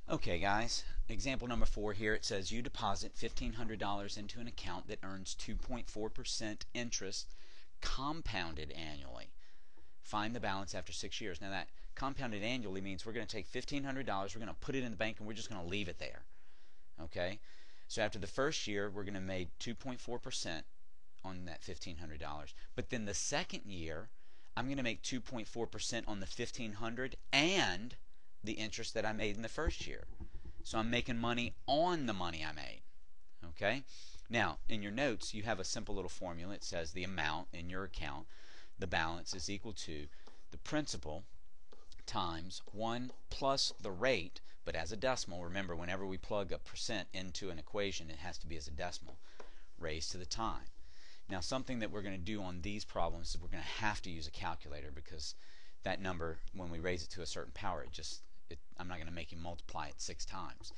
Okay guys, example number 4 here, it says you deposit $1,500 into an account that earns 2.4% interest compounded annually. Find the balance after 6 years. Now that compounded annually means we're going to take $1,500, we're going to put it in the bank, and we're just going to leave it there. Okay? So after the first year, we're going to make 2.4% on that $1,500. But then the second year, I'm going to make 2.4% on the $1,500 and the interest that I made in the first year. So I'm making money on the money I made. Okay? Now, in your notes, you have a simple little formula. It says the amount in your account, the balance, is equal to the principal times 1 plus the rate, but as a decimal. Remember, whenever we plug a percent into an equation, it has to be as a decimal, raised to the time. Now, something that we're going to do on these problems is we're going to have to use a calculator, because that number, when we raise it to a certain power, I'm not going to make you multiply it 6 times.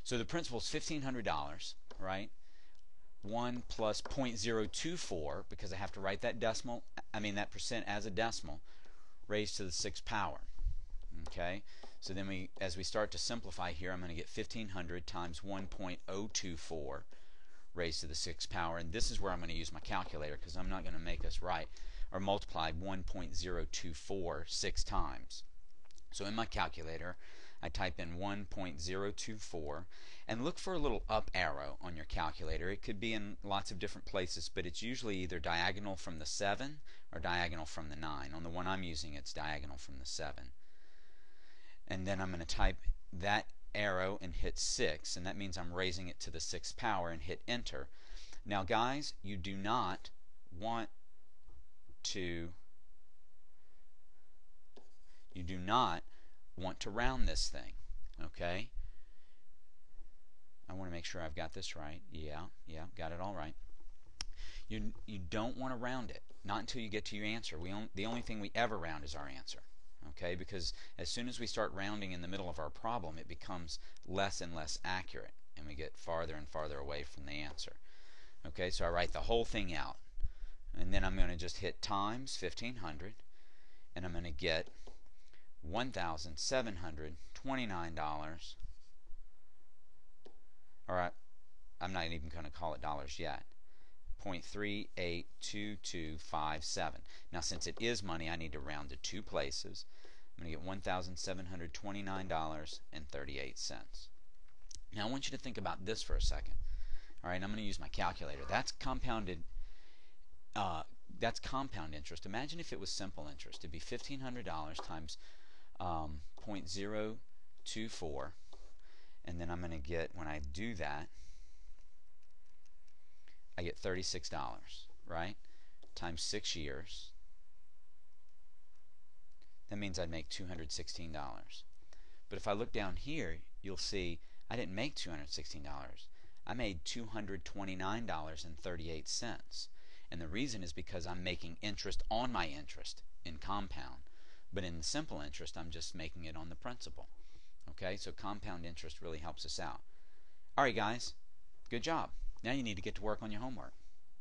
So the principal is $1,500, right? 1 plus 0.024, because I have to write that that percent as a decimal, raised to the 6th power. Okay? So then as we start to simplify here, I'm going to get 1,500 times 1.024 raised to the 6th power, and this is where I'm going to use my calculator, because I'm not going to make us write or multiply 1.024 6 times. So in my calculator, I type in 1.024 and look for a little up arrow on your calculator. It could be in lots of different places, but it's usually either diagonal from the 7 or diagonal from the 9. On the one I'm using, it's diagonal from the 7. And then I'm going to type that arrow and hit 6, and that means I'm raising it to the 6th power, and hit enter. Now guys, you do not want to round this thing, okay? I want to make sure I've got this right. Yeah, got it all right. You don't want to round it, not until you get to your answer. The only thing we ever round is our answer, okay? Because as soon as we start rounding in the middle of our problem, it becomes less and less accurate, and we get farther and farther away from the answer. Okay, so I write the whole thing out, and then I'm going to just hit times 1,500, and I'm going to get $1,729. Alright, I'm not even going to call it dollars yet. 0.382257. Now, since it is money, I need to round to 2 places. I'm going to get $1,729.38. Now, I want you to think about this for a second. Alright, I'm going to use my calculator. That's compounded. That's compound interest. Imagine if it was simple interest. It'd be $1,500 times 0.024, and then I'm going to get, when I do that, I get $36, right? Times 6 years. That means I'd make $216. But if I look down here, you'll see I didn't make $216. I made $229.38. And the reason is because I'm making interest on my interest in compound. But in the simple interest, I'm just making it on the principal. Okay, so compound interest really helps us out. Alright guys, good job. Now you need to get to work on your homework.